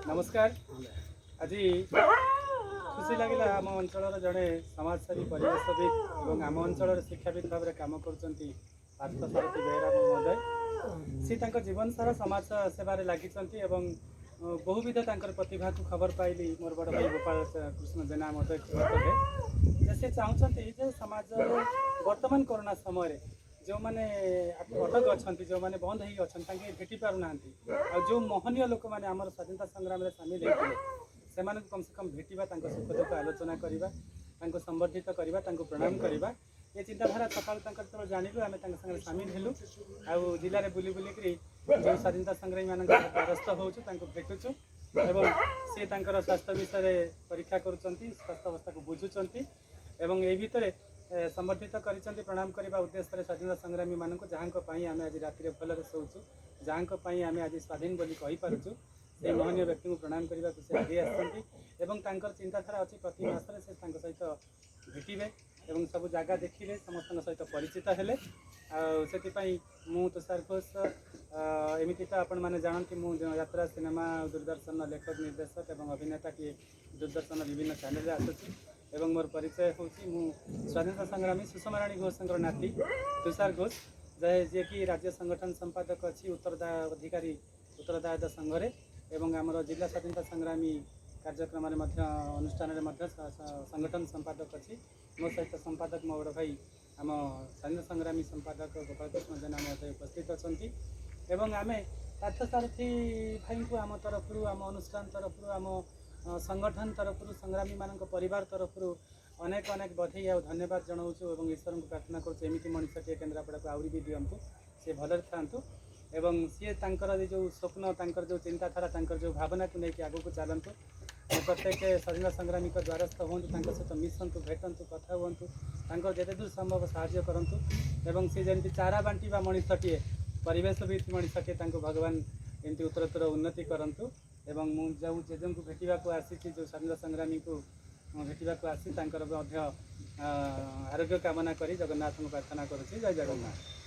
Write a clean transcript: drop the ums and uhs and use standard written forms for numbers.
नमस्कार। आज खुशी लगे आम अंचल जड़े समाजसेवी परिवेशविद और आम अंचल शिक्षाविद भाव में कम कर पार्थसारथी बेहरा महोदय सी जीवन सारा समाज सेवार लगी बहुविध प्रतिभा को खबर पाइली मोर बड़ भाई गोपाल कृष्ण जेना महोदय खबर कले से चाहते समाज वर्तमान कोरोना समय जो मैंने अटक अच्छा जो मैंने बंद हो अच्छा भेटी पारना जो मोहनीय लोक मैंने आम स्वाधीनता संग्राम में सामिल होते से कम से कम भेटा सुख दुख आलोचना करवा संबर्धित करवा प्रणाम करवा ये चिंताधारा सकाल जानलु आम सागे सामिल हेलु आउ जिले में बुली बुलिक जो स्वाधीनता संग्रामी मान द्वारस्थ हो भेटुचु एवं सी स्वास्थ्य विषय परीक्षा करुँच स्वास्थ्य अवस्था को बुझुंट एवं ये भितर संबर्धित कर प्रणाम करने उद्देश्य स्वाधीनता संग्रामी मान जहाँ आम आज राति भल शोचु जहाँ आम आज स्वाधीन बोली कहीपरचु से महनीय व्यक्ति को प्रणाम करने को से आगे आसर चिंताधारा अच्छी प्रति मास से सहित भेटे और सब जगह देखिले समस्त सहित परिचित हेले से मु तुषार घोष एमती तो आपण मैंने जानती मु यात्रा सिनेमा दूरदर्शन लेखक निर्देशक और अभिनेता टी दूरदर्शन विभिन्न चैनल आसूँ एवं मोर परिचय हूँ स्वाधीनता संग्रामी सुषमा राणी घोष नाती तुषार घोष जे कि राज्य संगठन संपादक अच्छी उत्तरदायिकारी उत्तरदायित्व संघरे एवं आमर जिला स्वाधीनता संग्रामी कार्यक्रम अनुष्ठान संगठन संपादक अच्छी मो सहित संपादक मो बड़ भाई आम स्वाधीनता संग्रामी संपादक गोपाल कृष्ण जेना महोदय उपस्थित अच्छा एवं आम पार्थसारथी भाई को आम तरफ आम अनुष्ठान तरफ आम संगठन तरफ संग्रामी मान परिवार तरफ अनेक अनेक बधाई आ धन्यवाद जनाऊँ और ईश्वर को प्रार्थना करुँच मनीष टे केन्द्रापड़ा को आहरी भी दिंतु सी भल था एवं सी जो स्वप्न जो चिंताधारा जो भावना को लेकिन आगू चलतु प्रत्येक स्वाधीनता संग्रामी द्वारस्थ हूँ सहित मिशंतु भेटंतु कथा हूँ जिते दूर संभव साहाय्य करूँ एवं सी जमी चारा बांटी मनीषटे परिवेशविद मनीषटे भगवान एमती उत्तरोत्तर उन्नति करूँ एवं जो जेजे को भेटा आसी जो स्वाधीनता संग्रामी को भेटा आसी आरोग्य कामना करी जगन्नाथ को प्रार्थना करुँच। जय जगन्नाथ।